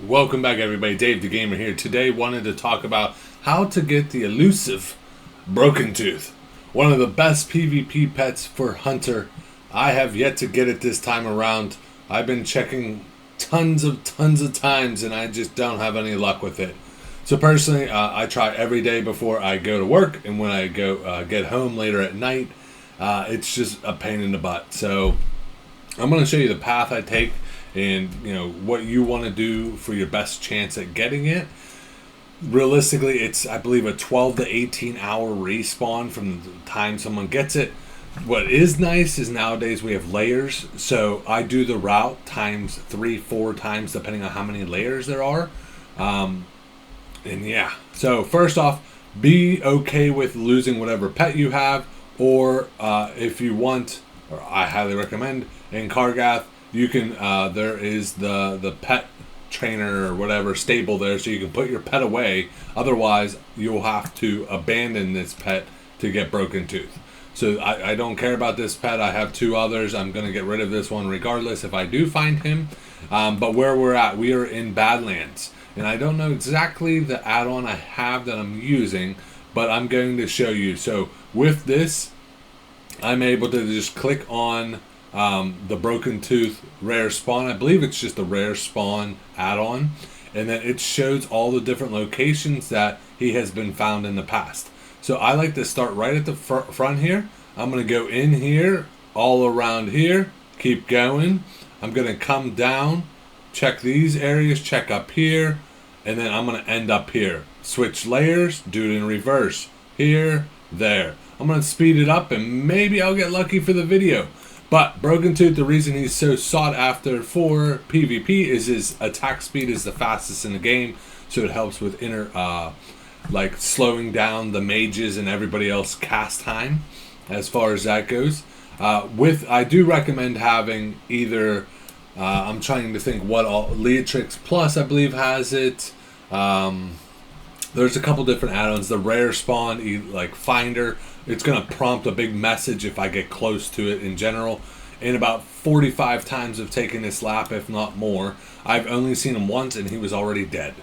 Welcome back, everybody. Dave the Gamer here. Today wanted to talk about how to get the elusive Broken Tooth. One of the best PvP pets for Hunter. I have yet to get it this time around. I've been checking tons of times and I just don't have any luck with it. So personally, I try every day before I go to work, and when I go get home later at night, it's just a pain in the butt. So I'm going to show you the path I take and what you want to do for your best chance at getting it. Realistically, it's, I believe, a 12 to 18 hour respawn from the time someone gets it. What is nice is nowadays we have layers, so I do the route times 3-4 times depending on how many layers there are. And yeah, so first off, be okay with losing whatever pet you have, or if you want, or I highly recommend, in Kargath, you can, there is the pet trainer or whatever stable there, so you can put your pet away. Otherwise, you'll have to abandon this pet to get Broken Tooth. So I don't care about this pet. I have two others. I'm going to get rid of this one regardless if I do find him. But where we're at, we are in Badlands. And I don't know exactly the add-on I have that I'm using, but I'm going to show you. So with this, I'm able to just click on the Broken Tooth rare spawn. I believe it's just a rare spawn add-on, and then it shows all the different locations that he has been found in the past. So I like to start right at the front here. I'm going to go in here, all around here, keep going. I'm going to come down, check these areas, check up here, and then I'm going to end up here. Switch layers, do it in reverse. Here, there. I'm going to speed it up and maybe I'll get lucky for the video. But Broken Tooth, the reason he's so sought after for PvP is his attack speed is the fastest in the game. So it helps with like slowing down the mages and everybody else cast time as far as that goes. I do recommend having either, I'm trying to think what all, Leatrix Plus I believe has it. There's a couple different add-ons. The rare spawn, like Finder, it's going to prompt a big message if I get close to it in general. And about 45 times of taking this lap, if not more. I've only seen him once and he was already dead.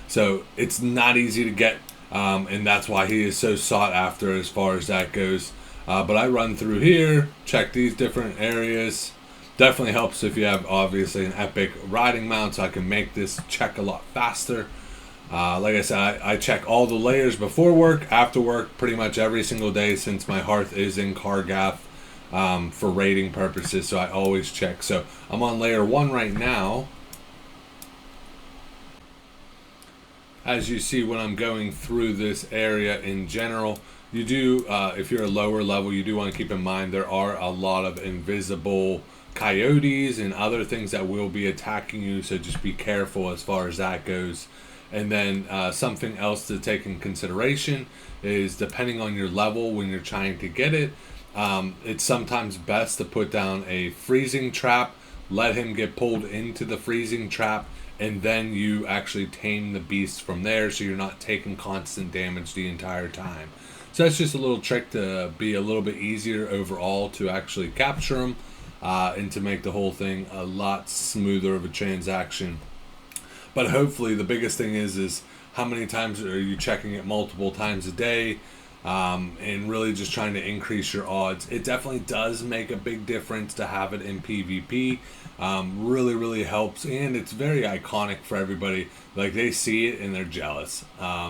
So it's not easy to get, and that's why he is so sought after as far as that goes. But I run through here, check these different areas. Definitely helps if you have obviously an epic riding mount, so I can make this check a lot faster. Like I said, I check all the layers before work, after work, pretty much every single day since my hearth is in Kargath for raiding purposes, so I always check. So I'm on layer 1 right now. As you see, when I'm going through this area in general, you do, if you're a lower level, you do want to keep in mind there are a lot of invisible coyotes and other things that will be attacking you, so just be careful as far as that goes. And then something else to take in consideration is, depending on your level when you're trying to get it, it's sometimes best to put down a freezing trap, let him get pulled into the freezing trap, and then you actually tame the beast from there, so you're not taking constant damage the entire time. So that's just a little trick to be a little bit easier overall to actually capture them, and to make the whole thing a lot smoother of a transaction. But hopefully the biggest thing is how many times are you checking it multiple times a day, and really just trying to increase your odds. It definitely does make a big difference to have it in PvP. Really helps, and it's very iconic for everybody. Like, they see it and they're jealous.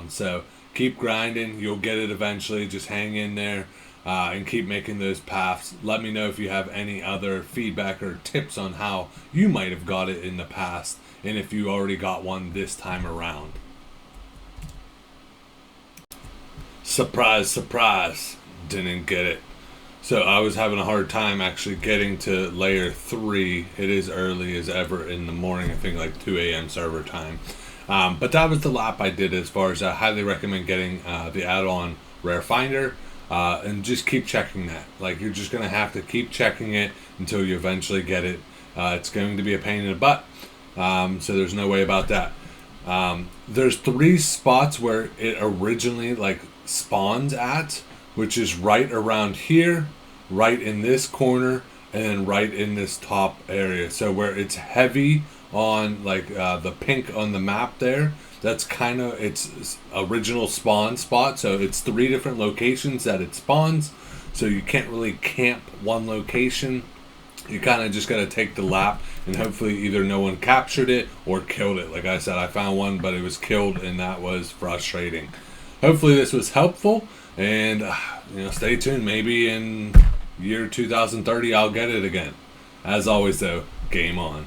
So keep grinding, you'll get it eventually. Just hang in there and keep making those paths. Let me know if you have any other feedback or tips on how you might have got it in the past, and if you already got one this time around. Surprise, surprise, didn't get it. So I was having a hard time actually getting to layer 3. It is early as ever in the morning, I think like 2 a.m. server time. But that was the lap I did as far as I highly recommend getting the add-on Rare Finder. And just keep checking that. Like, you're just going to have to keep checking it until you eventually get it. It's going to be a pain in the butt. So there's no way about that. There's 3 spots where it originally like spawns at, which is right around here, right in this corner, and then right in this top area. So where it's heavy on like the pink on the map there. That's kind of its original spawn spot. So it's 3 different locations that it spawns. So you can't really camp one location. You kind of just got to take the lap, and hopefully either no one captured it or killed it. Like I said, I found one, but it was killed, and that was frustrating. Hopefully this was helpful, and stay tuned. Maybe in year 2030 I'll get it again. As always though, game on.